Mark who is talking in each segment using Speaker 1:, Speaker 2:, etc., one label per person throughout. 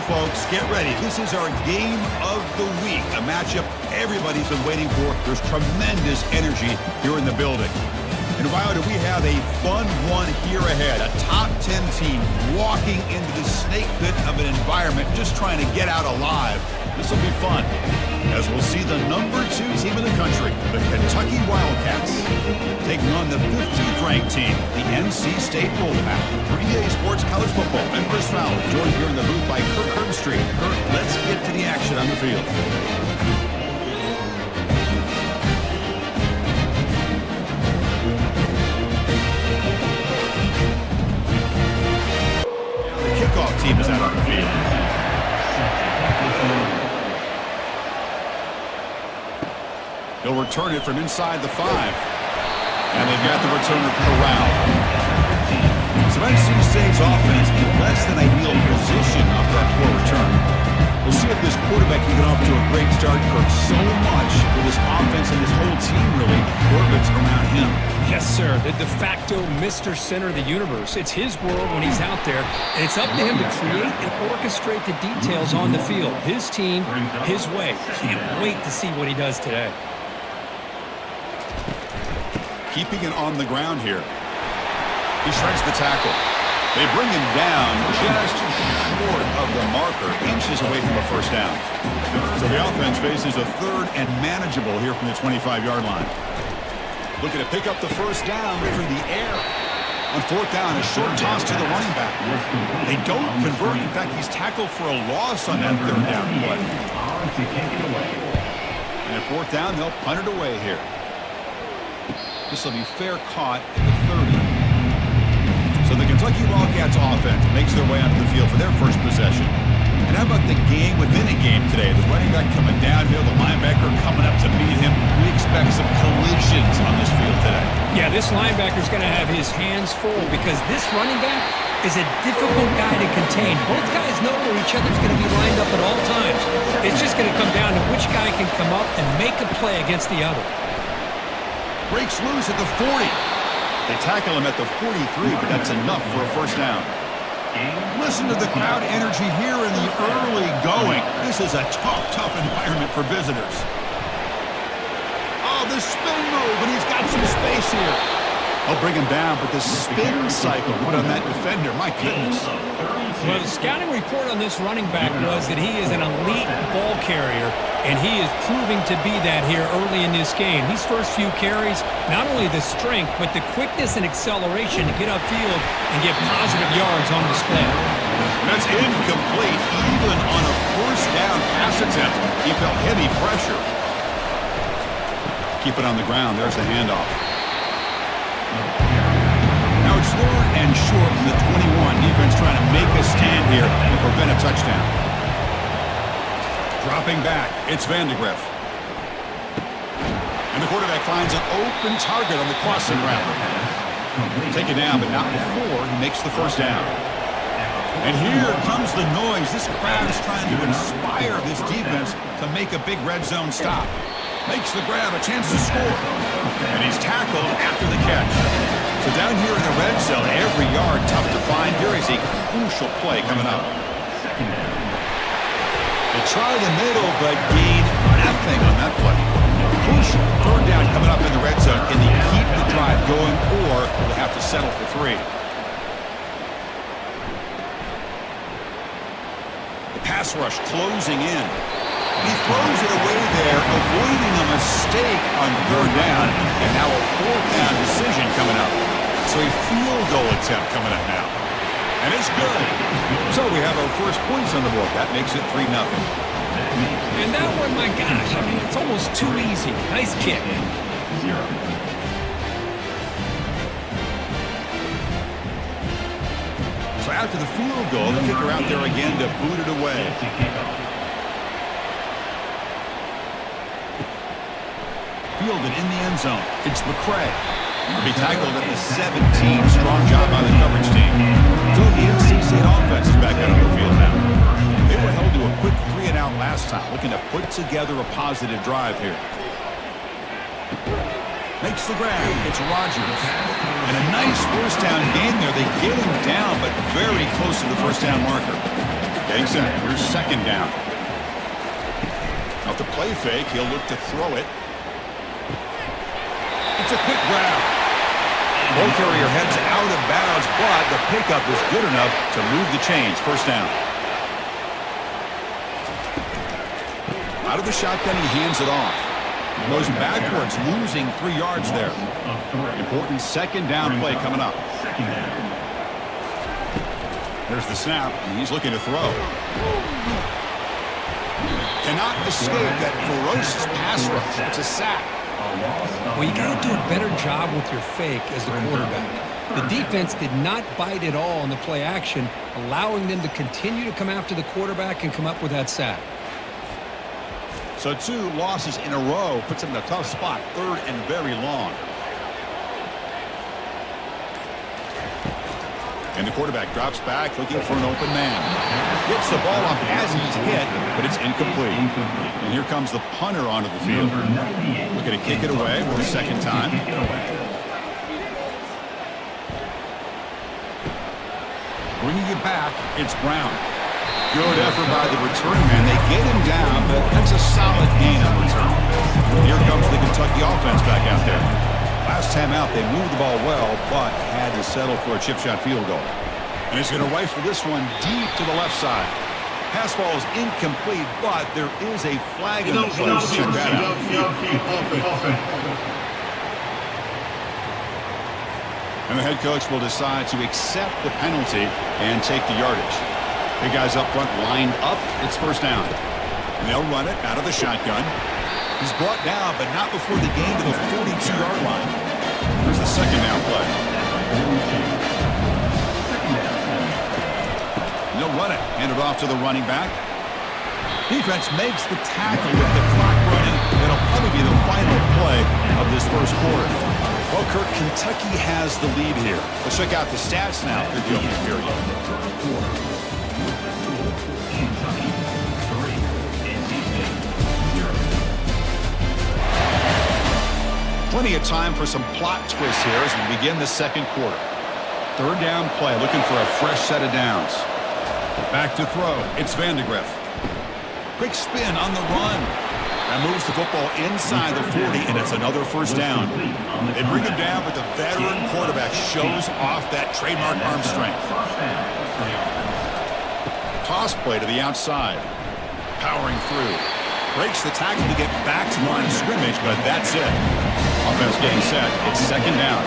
Speaker 1: folks. Get ready. This is our game of the week, a matchup everybody's been waiting for. There's tremendous energy here in the building. And Viola, we have a fun one here ahead. A top 10 team walking into the snake pit of an environment, just trying to get out alive. This will be fun, as we'll see the number 2 team in the country, the Kentucky Wildcats, taking on the 15th ranked team, the NC State Wolfpack. 3-Day Sports College Football. I'm Chris Fowler, joined here in the booth by Kirk Herbstreit. Kirk, let's get to the action on the field. Kickoff team is out on the field. He'll return it from inside the 5. And they've got the returner corralled. So NC State's offense in less than ideal position after that poor return. We'll see if this quarterback can get off to a great start, Kirk. So much for this offense and this whole team really orbits around him.
Speaker 2: Yes, sir. The de facto Mr. Center of the universe. It's his world when he's out there, and it's up to him to create and orchestrate the details on the field. His team, his way. Can't wait to see what he does today.
Speaker 1: Keeping it on the ground here. He shreds the tackle. They bring him down just short of the marker, inches away from a first down. So the offense faces a third and manageable here from the 25-yard line. Looking to pick up the first down through the air. On 4th down, a short toss to the running back. They don't convert. In fact, he's tackled for a loss on that 3rd down play. And at 4th down, they'll punt it away here. This will be fair caught at the 30. So the Kentucky Wildcats offense makes their way onto the field for their first possession. And how about the game within a game today? The running back coming downhill, the linebacker coming up to meet him. We expect some collisions on this field today.
Speaker 2: Yeah, this linebacker's going to have his hands full because this running back is a difficult guy to contain. Both guys know where each other's going to be lined up at all times. It's just going to come down to which guy can come up and make a play against the other.
Speaker 1: Breaks loose at the 40. They tackle him at the 43, but that's enough for a first down. Listen to the crowd energy here in the early going. This is a tough environment for visitors. Oh, the spin move, and he's got some space here. I'll bring him down, but the spin cycle put on that defender, my goodness.
Speaker 2: Well, the scouting report on this running back was that he is an elite ball carrier, and he is proving to be that here early in this game. These first few carries, not only the strength, but the quickness and acceleration to get upfield and get positive yards on display.
Speaker 1: That's incomplete. Even on a first down pass attempt, he felt heavy pressure. Keep it on the ground. There's the handoff. Now it's 3rd and short from the 21. Defense trying to make a stand here and prevent a touchdown. Dropping back, it's Vandegrift. And the quarterback finds an open target on the crossing route. Take it down, but not before he makes the first down. And here comes the noise. This crowd is trying to inspire this defense to make a big red zone stop. Makes the grab, a chance to score. And he's tackled after the catch. So down here in the red zone, every yard tough to find. Here is a crucial play coming up. They try the middle, but gain nothing on that play. Crucial 3rd down coming up in the red zone. Can they keep the drive going, or will they have to settle for 3? The pass rush closing in. He throws it away there, avoiding a mistake on 3rd down, and now a 4th down decision coming up. So a field goal attempt coming up now. And it's good. So we have our first points on the board. That makes it 3-0.
Speaker 2: And that one, my gosh, I mean, it's almost too easy. Nice kick.
Speaker 1: So after the field goal, the kicker out there again to boot it away. Fielded in the end zone. It's McCray. He'll be tackled at the 17. Strong job by the coverage team. So the NC State offense is back out on the field now. They were held to a quick 3-and-out last time, looking to put together a positive drive here. Makes the grab. It's Rogers. And a nice first down gain there. They get him down, but very close to the first down marker. Getting set. Here's second down. Off the play fake, he'll look to throw it. It's a quick grab. Ball carrier heads out of bounds, but the pickup is good enough to move the chains. First down. Out of the shotgun, he hands it off. Goes backwards, losing 3 yards there. Important second down play coming up. There's the snap, and he's looking to throw. Cannot escape that ferocious pass rush. It's a sack.
Speaker 2: Well, you got to do a better job with your fake as the quarterback. The defense did not bite at all in the play action, allowing them to continue to come after the quarterback and come up with that sack.
Speaker 1: So 2 losses in a row puts him in a tough spot, 3rd and very long. And the quarterback drops back looking for an open man. Gets the ball off as he's hit, but it's incomplete. And here comes the punter onto the field. Looking to kick it away for the second time. Bringing it back, it's Brown. Good effort by the return man. They get him down, but that's a solid gain on return. Here comes the Kentucky offense back out there. Last time out, they moved the ball well, but had to settle for a chip shot field goal. And he's going to rifle this one deep to the left side. Pass ball is incomplete, but there is a flag in the play. Check that out. And the head coach will decide to accept the penalty and take the yardage. Big guys up front lined up. It's first down. And they'll run it out of the shotgun. He's brought down, but not before the gain to the 42-yard line. Here's the second down play. And they'll run it. Hand it off to the running back. Defense makes the tackle with the clock running. It'll probably be the final play of this first quarter. Well, Kirk, Kentucky has the lead here. Let's check out the stats now for the opening period. Plenty of time for some plot twists here as we begin the second quarter. Third down play, looking for a fresh set of downs. Back to throw. It's Vandegrift. Quick spin on the run. That moves the football inside the 40, and it's another first down. They bring him down, but the veteran quarterback shows off that trademark arm strength. Toss play to the outside. Powering through. Breaks the tackle to get back to the line of scrimmage, but that's it. Offense getting set. It's second down.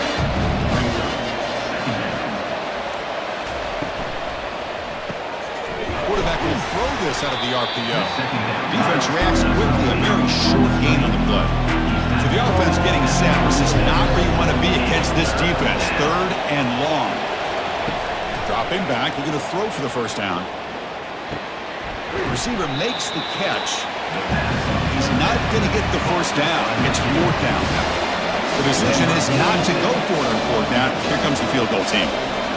Speaker 1: Quarterback will throw this out of the RPO. Defense reacts quickly. A very short gain on the play. So the offense getting set. This is not where you want to be against this defense. Third and long. Dropping back. We're going to throw for the first down. Receiver makes the catch. He's not going to get the first down. It's fourth down. The decision is not to go for it on fourth down. Here comes the field goal team.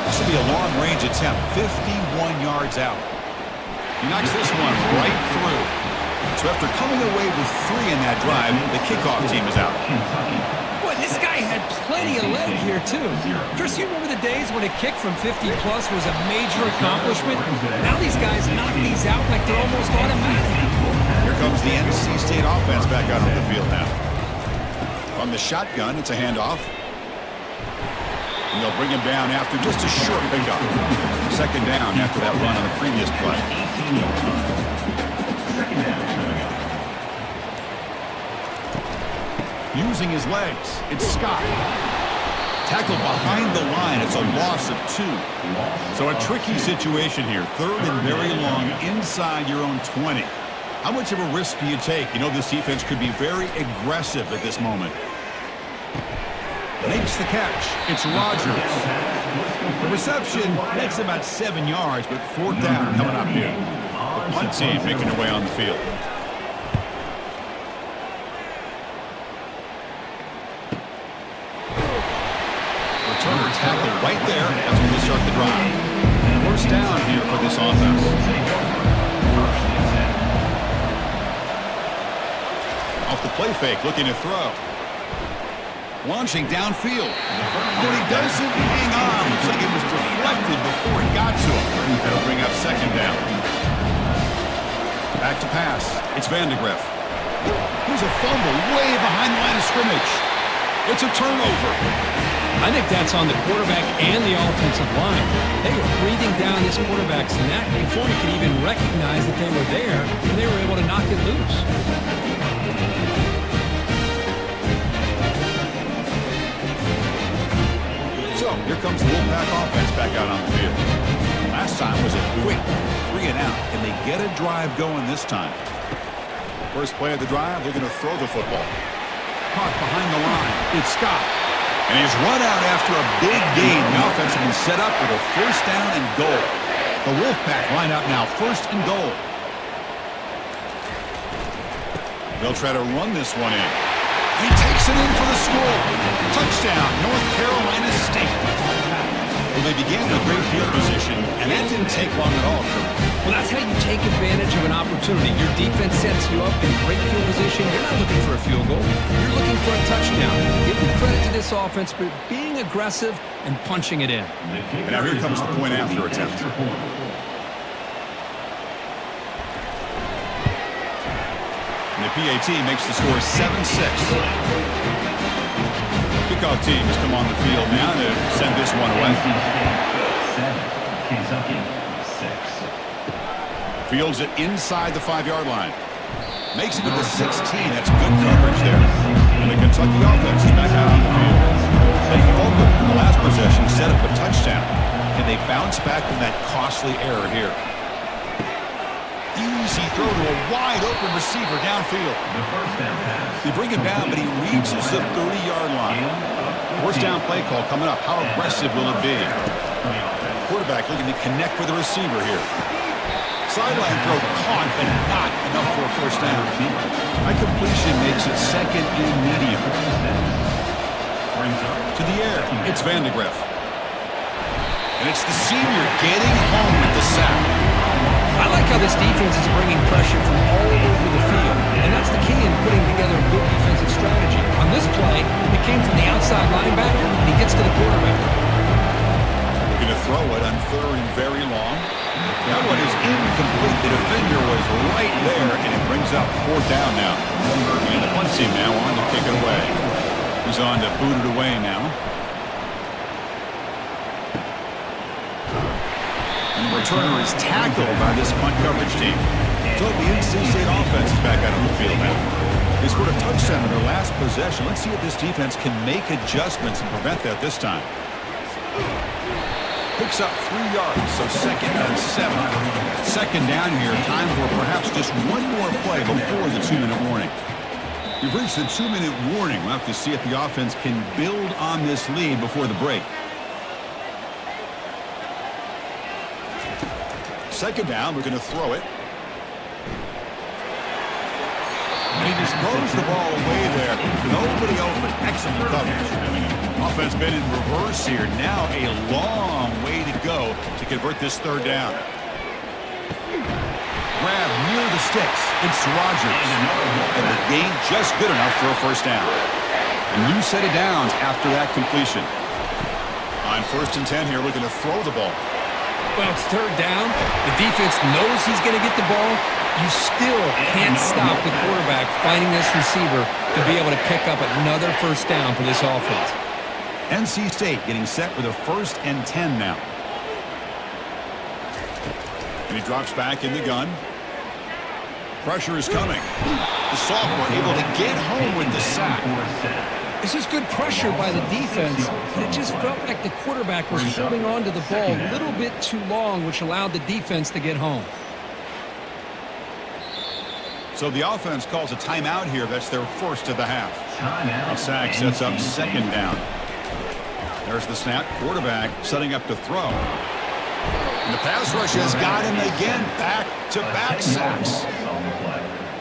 Speaker 1: This will be a long-range attempt, 51 yards out. He knocks this one right through. So after coming away with 3 in that drive, the kickoff team is out.
Speaker 2: Boy, this guy had plenty of leg here, too. Chris, you remember the days when a kick from 50-plus was a major accomplishment? Now these guys knock these out like they're almost automatic.
Speaker 1: Here comes the NC State offense back out on the field now. From the shotgun, it's a handoff. And they'll bring him down after just a short pickup. Second down after that run on the previous play. Using his legs, it's Scott. Tackled behind the line. It's a loss of 2. So a tricky situation here. Third and very long inside your own 20. How much of a risk do you take? You know this defense could be very aggressive at this moment. Makes the catch. It's Rogers. The reception makes about 7 yards, but fourth down coming up here. The punt team making their way on the field. Returner tackle right there as we start the drive. First down here for this offense. Off the play fake, looking to throw. Launching downfield. But he doesn't hang on. Looks like it was deflected before it got to him. That'll bring up second down. Back to pass. It's Vandegrift. Here's a fumble way behind the line of scrimmage. It's a turnover.
Speaker 2: I think that's on the quarterback and the offensive line. They were breathing down this quarterback's neck before he could even recognize that they were there, and they were able to knock it loose.
Speaker 1: So, here comes the Wolfpack offense back out on the field. Last time was a quick 3 and out. Can they get a drive going this time? First play of the drive, they're going to throw the football. Caught behind the line. It's Scott. And he's run out after a big gain. The offense has been set up with a first down and goal. The Wolfpack line up now, first and goal. They'll try to run this one in. He takes it in for the score. Touchdown, North Carolina State. Well, they began with great field position, and that didn't take long at all.
Speaker 2: Well, that's how you take advantage of an opportunity. Your defense sets you up in great field position. You're not looking for a field goal. You're looking for a touchdown. Give the credit to this offense for being aggressive and punching it in.
Speaker 1: And now here comes the point after attempt. And the PAT makes the score 7-6. Kickoff teams come on the field now to send this one away.
Speaker 3: Kentucky 6.
Speaker 1: Fields it inside the 5-yard line. Makes it to the 16. That's good coverage there. And the Kentucky offense is back out on the field. They fumbled in the last possession, set up a touchdown. And they bounce back from that costly error here. Easy throw to a wide-open receiver downfield. They bring him down, but he reaches the 30-yard line. First down play call coming up. How aggressive will it be? Quarterback looking to connect with the receiver here. Sideline throw caught, but not enough for a first down. High completion makes it second and medium. To the air, it's Vandegrift. And it's the senior getting home with the sack.
Speaker 2: I like how this defense is bringing pressure from all over the field, and that's the key in putting together a good defensive strategy. On this play, it came from the outside linebacker, and he gets to the quarterback.
Speaker 1: Going to throw it on third and very long. That one is incomplete. The defender was right there, and it brings up fourth down now. And the punt team now on to kick it away. He's on to boot it away now. And the returner is tackled by this punt coverage team. So the NC State offense is back out on the field now. They scored a touchdown in their last possession. Let's see if this defense can make adjustments and prevent that this time. Picks up 3 yards, so second and 7. Second down here, time for perhaps just one more play before the 2-minute warning. We've reached the 2-minute warning. We'll have to see if the offense can build on this lead before the break. Second down, we're going to throw it. And he just throws the ball away there. Nobody open. Excellent coverage. Offense been in reverse here. Now a long way to go to convert this third down. Grab near the sticks. It's Rogers. And the gain just good enough for a first down. A new set of downs after that completion. On first and 10 here, looking to throw the ball.
Speaker 2: Well, it's third down. The defense knows he's going to get the ball. You still can't stop the quarterback finding this receiver to be able to pick up another first down for this offense.
Speaker 1: NC State getting set with a first and 10 now. And he drops back in the gun. Pressure is coming. The sophomore able to get home with the sack.
Speaker 2: This is good pressure by the defense, but it just felt like the quarterback was holding on to the ball a little bit too long, which allowed the defense to get home.
Speaker 1: So the offense calls a timeout here. That's their first of the half. The sack sets up second down. There's the snap. Quarterback setting up to throw. And the pass rush has got him again. Back-to-back sacks.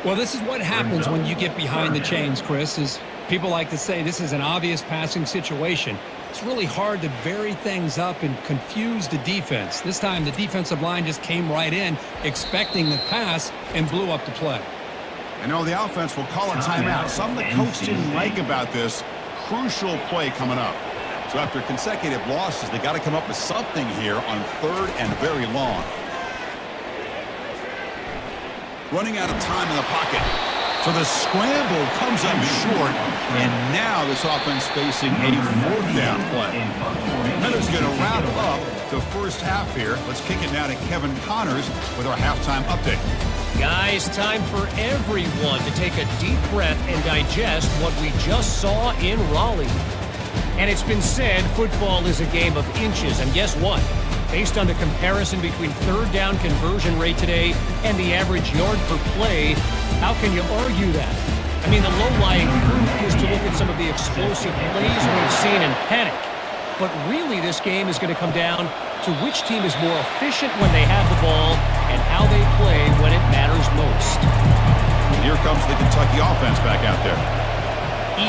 Speaker 2: Well, this is what happens when you get behind the chains, Chris, is people like to say this is an obvious passing situation. It's really hard to vary things up and confuse the defense. This time the defensive line just came right in expecting the pass and blew up the play.
Speaker 1: I know the offense will call a timeout. Something the coach didn't like about this. Crucial play coming up. So after consecutive losses, they got to come up with something here on third and very long. running out of time in the pocket. So the scramble comes up short, and now this offense facing a fourth down play. Heather's going to wrap up the first half here. Let's kick it now to Kevin Connors with our halftime update.
Speaker 3: Guys, time for everyone to take a deep breath and digest what we just saw in Raleigh. And it's been said football is a game of inches, and guess what? Based on the comparison between third down conversion rate today and the average yard per play, how can you argue that? I mean, the low-lying fruit is to look at some of the explosive plays we've seen and panic. But really, this game is going to come down to which team is more efficient when they have the ball and how they play when it matters most.
Speaker 1: And here comes the Kentucky offense back out there.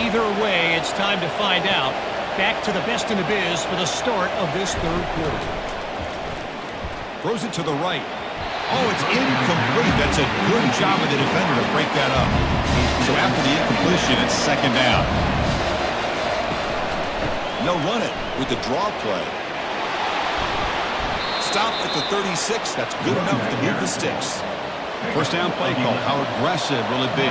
Speaker 3: Either way, it's time to find out. Back to the best in the biz for the start of this third quarter.
Speaker 1: Throws it to the right. Oh, it's incomplete. That's a good job of the defender to break that up. So after the incompletion, it's second down.
Speaker 4: They'll run it with the draw play. Stop at the 36. That's good enough to move the sticks.
Speaker 1: First down play call. How aggressive will it be?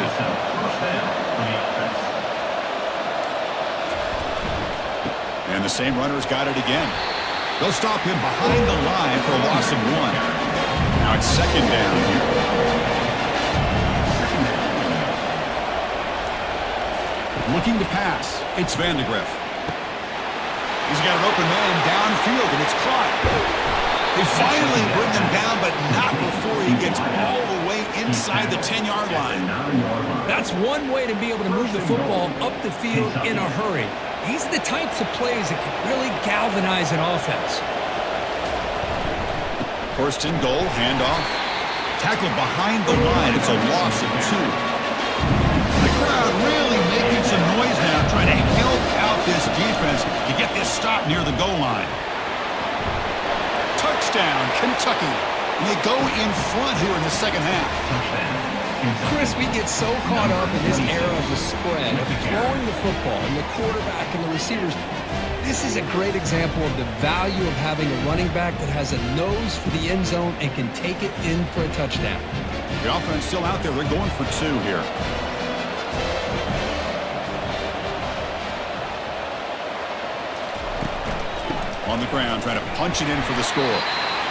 Speaker 1: And the same runner's got it again. They'll stop him behind the line for a loss of 1. Now it's second down. Looking to pass. It's Vandegrift. He's got an open man downfield, and it's caught. They finally bring him down, but not before he gets all the way inside the 10-yard line.
Speaker 2: That's one way to be able to move the football up the field in a hurry. These are the types of plays that can really galvanize an offense.
Speaker 1: First and goal, handoff. Tackled behind the line. It's a loss of 2. The crowd really making some noise now, trying to help out this defense to get this stop near the goal line. Touchdown, Kentucky. And they go in front here in the second half.
Speaker 2: Chris, we get so caught up in this era of the spread, of throwing the football, and the quarterback and the receivers. This is a great example of the value of having a running back that has a nose for the end zone and can take it in for a touchdown.
Speaker 1: The offense still out there. They're going for 2 here. On the ground, trying to punch it in for the score.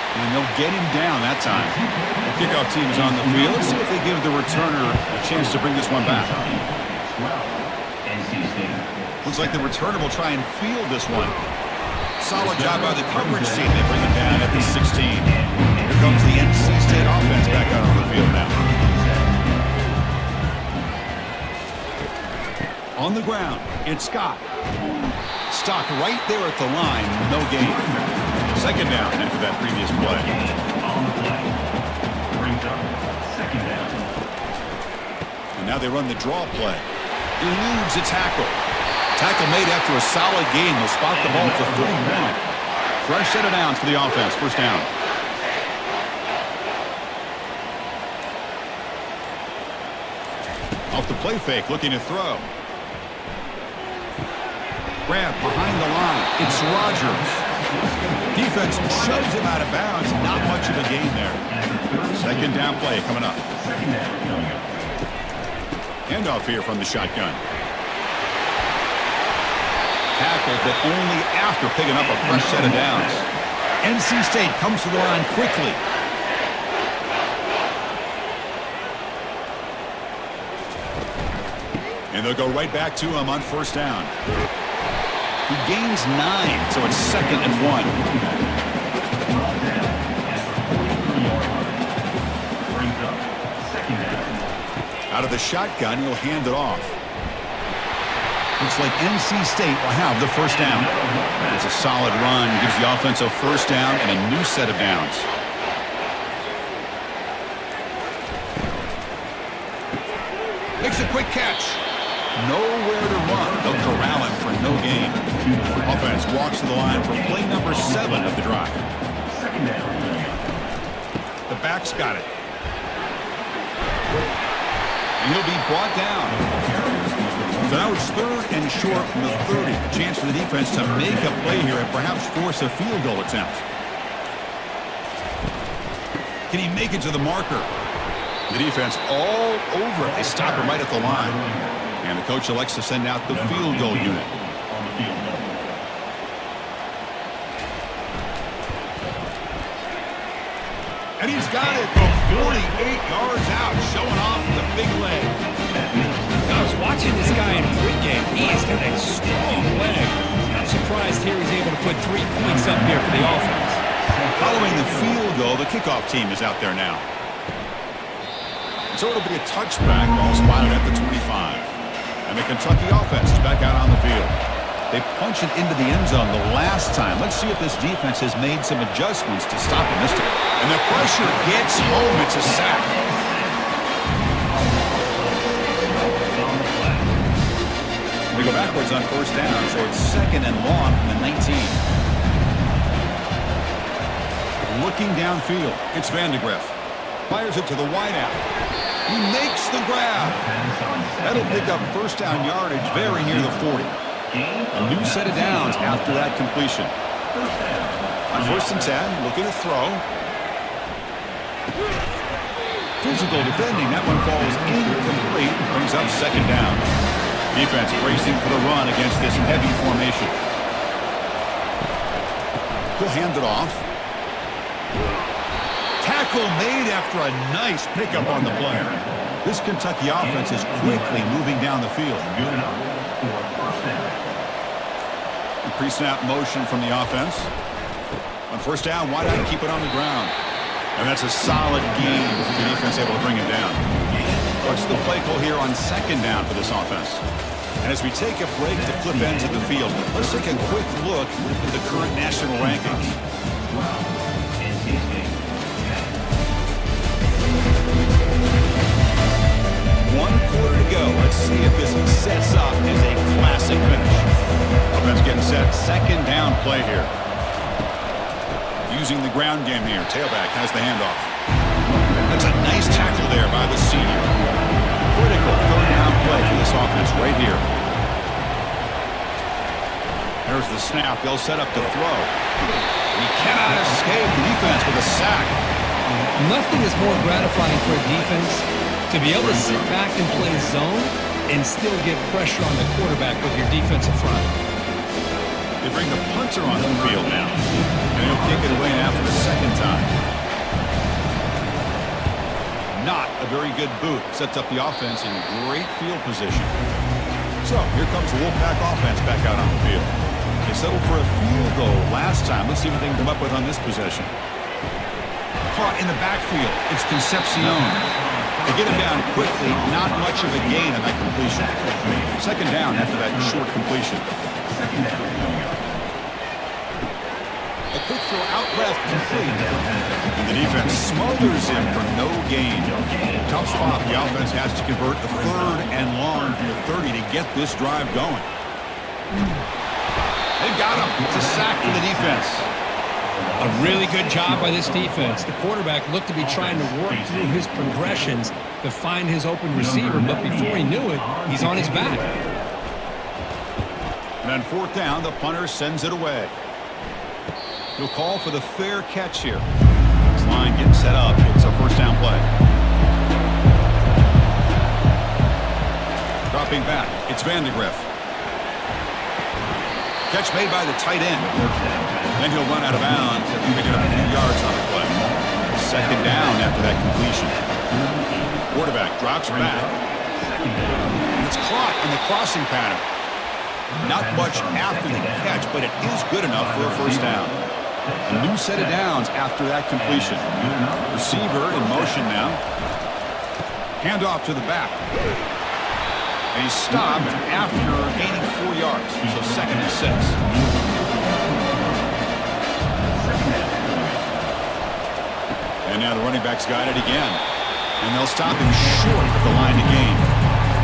Speaker 1: And they'll get him down that time. The kickoff team is on the field. Let's see if they give the returner a chance to bring this one back. Looks like the returner will try and field this one. Solid job by the coverage team. They bring him down at the 16. Here comes the NC State offense back out on the field now. On the ground, it's Scott. Stopped right there at the line, no gain. Second down after that previous play. And now they run the draw play. Eludes a tackle. Tackle made after a solid gain. They'll spot the ball to 31. Fresh set of downs for the offense. First down. Off the play fake, looking to throw. Grab behind the line. It's Rogers. Defense shoves him out of bounds. Not much of a gain there. Second down play coming up. Handoff here from the shotgun. Tackled, but only after picking up a fresh set of downs. NC State comes to the line quickly. And they'll go right back to him on first down. He gains 9, so it's second and 1. Out of the shotgun, he'll hand it off. Looks like NC State will have the first down. It's a solid run, gives the offense a first down and a new set of downs. Makes a quick catch. Nowhere to run. They'll corral him for no gain. Offense walks to the line for play number 7 of the drive. The back's got it. And he'll be brought down. So now it's third and short from the 30. A chance for the defense to make a play here and perhaps force a field goal attempt. Can he make it to the marker? The defense all over it. They stop him right at the line. And the coach elects to send out the field goal unit. And he's got it from 48 yards out, showing off the big leg.
Speaker 2: I was watching this guy in pregame. He's got a strong leg. I'm surprised here he's able to put 3 points up here for the offense.
Speaker 1: Following the field goal, the kickoff team is out there now. So it'll be a touchback, ball spotted at the 25. And the Kentucky offense is back out on the field. They punched it into the end zone the last time. Let's see if this defense has made some adjustments to stop him this time. And the pressure gets home. It's a sack. They go backwards on first down, so it's 2nd and long from the 19. Looking downfield, it's Vandegrift. Fires it to the wideout. He makes the grab. That'll pick up first down yardage very near the 40. A new set of downs after that completion. On 1st and 10, looking to throw. Physical defending. That one falls incomplete. Brings up 2nd down. Defense bracing for the run against this heavy formation. He'll hand it off. Tackle made after a nice pickup on the play. This Kentucky offense is quickly moving down the field. Pre-snap motion from the offense. On first down, wide out, keep it on the ground. And that's a solid gain for the defense able to bring him down. What's the play call here on 2nd down for this offense? And as we take a break to flip ends of the field, let's take a quick look at the current national rankings. One quarter to go. Let's see if this sets up as a classic finish. Offense getting set. 2nd down play here. Using the ground game here. Tailback has the handoff. That's a nice tackle there by the senior. Critical 3rd down play for this offense right here. There's the snap. They'll set up to throw. He cannot escape the defense with a sack.
Speaker 2: Nothing is more gratifying for a defense to be able to sit back and play zone and still get pressure on the quarterback with your defensive front.
Speaker 1: They bring the punter on the field now. And he'll kick it away now for the 2nd time. Not a very good boot. Sets up the offense in great field position. So here comes the Wolfpack offense back out on the field. They settled for a field goal last time. Let's see what they can come up with on this possession. Caught in the backfield. It's Concepcion. They get him down quickly. Not much of a gain on that completion. 2nd down after that short completion. A quick throw out left complete. And the defense smothers him for no gain. Tough spot. The offense has to convert a 3rd and long from the 30 to get this drive going. They've got him. It's a sack for the defense.
Speaker 2: A really good job by this defense. The quarterback looked to be trying to work through his progressions to find his open receiver, but before he knew it, he's on his back.
Speaker 1: And on 4th down, the punter sends it away. He'll call for the fair catch here. This line getting set up. It's a 1st down play. Dropping back, it's Vandegrift. Catch made by the tight end. Then he'll run out of bounds and pick it up a few yards on the play. 2nd down after that completion. Quarterback drops back. It's caught in the crossing pattern. Not much after the catch, but it is good enough for a 1st down. A new set of downs after that completion. Receiver in motion now. Handoff to the back. And he's stopped after gaining 4 yards. So 2nd and 6. And now the running back's got it again. And they'll stop him short of the line to gain.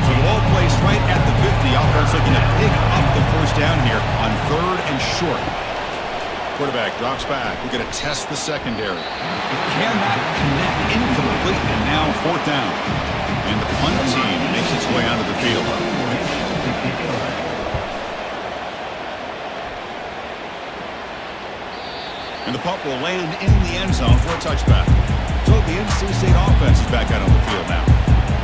Speaker 1: So the ball placed right at the 50. Offense looking to pick up the 1st down here on 3rd and short. Quarterback drops back. We're going to test the secondary. Cannot connect. Incomplete. And now 4th down. And the punt team makes its way onto the field. And the punt will land in the end zone for a touchback. So the NC State offense is back out on the field now.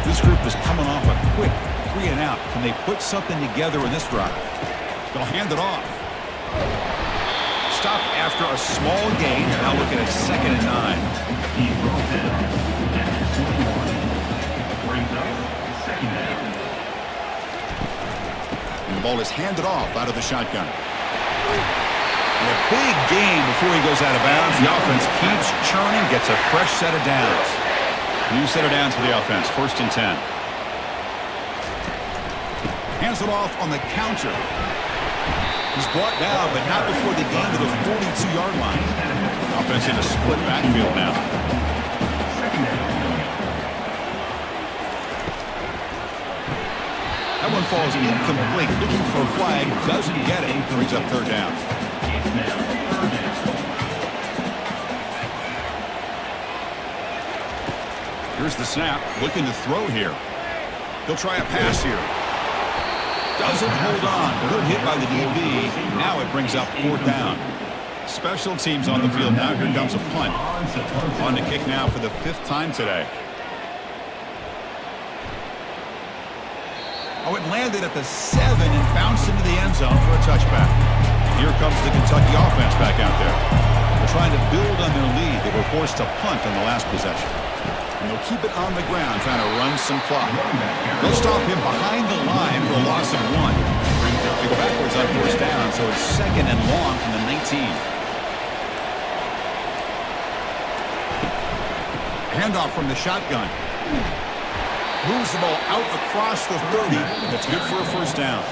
Speaker 1: This group is coming off a quick 3 and out. Can they put something together in this drive? They'll hand it off. Stop after a small gain. Now looking at 2nd and 9. And the ball is handed off out of the shotgun. And a big gain before he goes out of bounds. The offense keeps churning, gets a fresh set of downs. New set of downs for the offense. 1st and 10. Hands it off on the counter. He's brought down, but not before they gain to the 42-yard line. Offense in a split backfield now. That one falls incomplete. Looking for a flag. Doesn't get it. Brings up 3rd down. Here's the snap. Looking to throw here. He'll try a pass here. Doesn't hold on. Good hit by the DB. Now it brings up 4th down. Special teams on the field now. Here comes a punt. On to kick now for the 5th time today. Oh, it landed at the 7 and bounced into the end zone for a touchback. Here comes the Kentucky offense back out there. They're trying to build on their lead. They were forced to punt on the last possession. And they'll keep it on the ground, trying to run some clock. They'll stop him behind the line for a loss of 1. They go backwards on 1st down, so it's 2nd and long from the 19. Handoff from the shotgun. Moves the ball out across the 30. That's good for a 1st down.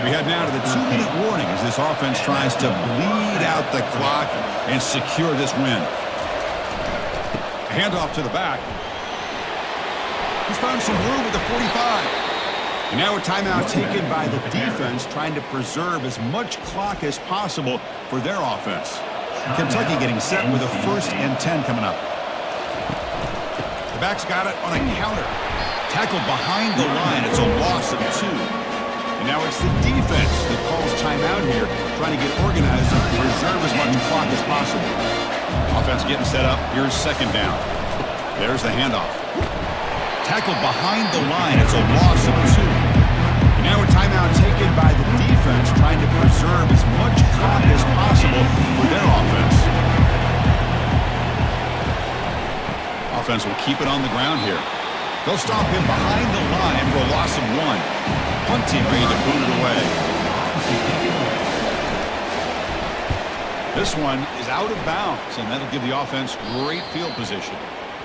Speaker 1: We head now to the 2-minute warning as this offense tries to bleed out the clock and secure this win. Handoff to the back. He's found some room at the 45. And now a timeout taken by the defense, trying to preserve as much clock as possible for their offense. Kentucky getting set with a 1st and 10 coming up. The back's got it on a counter. Tackled behind the line. It's a loss of 2. And now it's the defense that calls timeout here, trying to get organized and preserve as much clock as possible. Offense getting set up. Here's 2nd down. There's the handoff. Tackled behind the line. It's a loss of 2. And now a timeout taken by the defense, trying to preserve as much clock as possible for their offense. Offense will keep it on the ground here. They'll stop him behind the line for a loss of 1. Punt team ready to boot it away. This one is out of bounds, and that'll give the offense great field position.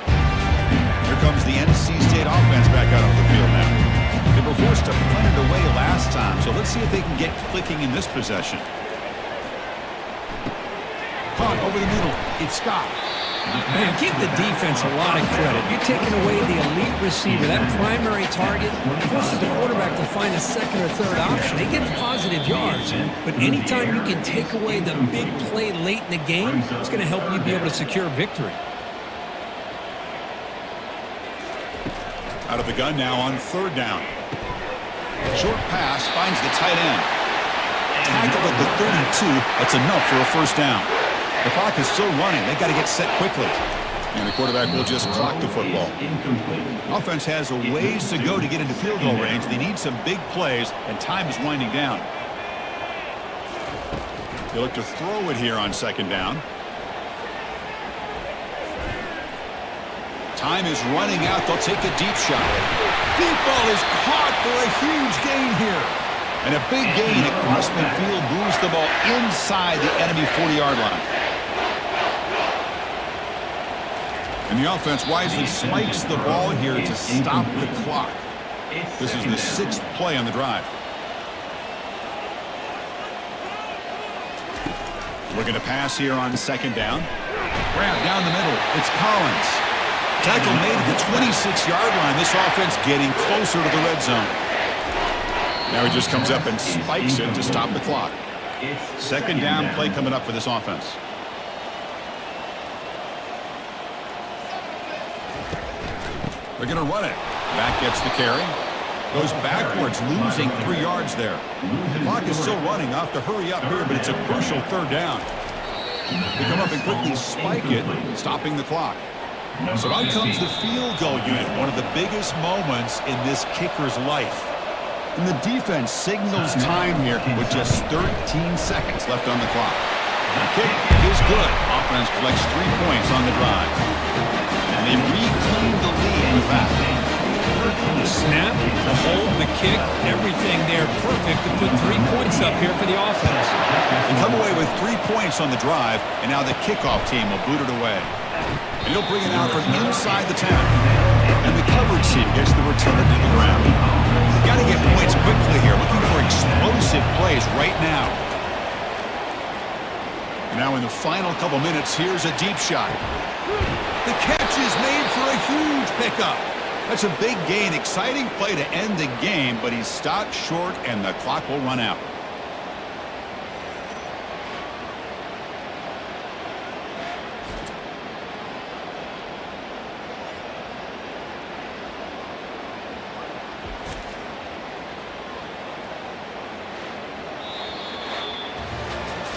Speaker 1: Here comes the NC State offense back out on the field now. They were forced to punt it away last time, so let's see if they can get clicking in this possession. Punt over the middle. It's Scott.
Speaker 2: Man, give the defense a lot of credit. You're taking away the elite receiver, that primary target, forces the quarterback to find a 2nd or 3rd option. They get positive yards, but anytime you can take away the big play late in the game, it's going to help you be able to secure victory.
Speaker 1: Out of the gun now on 3rd down. Short pass finds the tight end. Tackled at the 32. That's enough for a 1st down. The clock is still running. They've got to get set quickly. And the quarterback will just clock the football. Offense has a ways to go to get into field goal range. They need some big plays, and time is winding down. They look to throw it here on 2nd down. Time is running out. They'll take a deep shot. Deep ball is caught for a huge gain here. And a big gain across midfield moves the ball inside the enemy 40-yard line. And the offense wisely spikes the ball here to stop the clock. This is the 6th play on the drive. Looking to pass here on 2nd down. Grab down the middle. It's Collins. Tackle made at the 26-yard line. This offense getting closer to the red zone. Now he just comes up and spikes it to stop the clock. 2nd down play coming up for this offense. They're going to run it. Back gets the carry. Goes backwards, losing 3 yards there. The clock is still running. Off to hurry up here, but it's a crucial 3rd down. They come up and quickly spike it, stopping the clock. So out comes the field goal unit, one of the biggest moments in this kicker's life. And the defense signals time here with just 13 seconds left on the clock. The kick is good. Offense collects 3 points on the drive. And they reclaimed the lead with that.
Speaker 2: The snap, the hold, the kick, everything there perfect to put 3 points up here for the offense.
Speaker 1: They come away with 3 points on the drive, and now the kickoff team will boot it away. And he'll bring it out from inside the 10. And the coverage team gets the return to the ground. We've got to get points quickly here, looking for explosive plays right now. Now in the final couple minutes, here's a deep shot. The catch is made for a huge pickup. That's a big gain, exciting play to end the game, but he's stopped short and the clock will run out.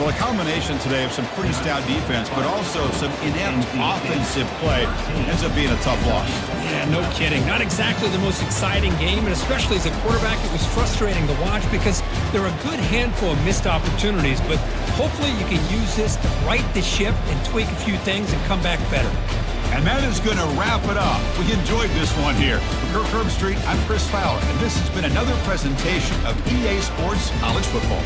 Speaker 1: Well, a combination today of some pretty stout defense, but also some inept offensive play ends up being a tough loss.
Speaker 2: Yeah, no kidding. Not exactly the most exciting game, and especially as a quarterback, it was frustrating to watch because there are a good handful of missed opportunities, but hopefully you can use this to right the ship and tweak a few things and come back better.
Speaker 1: And that is going to wrap it up. We enjoyed this one here. For Kirk Herbstreit, I'm Chris Fowler, and this has been another presentation of EA Sports College Football.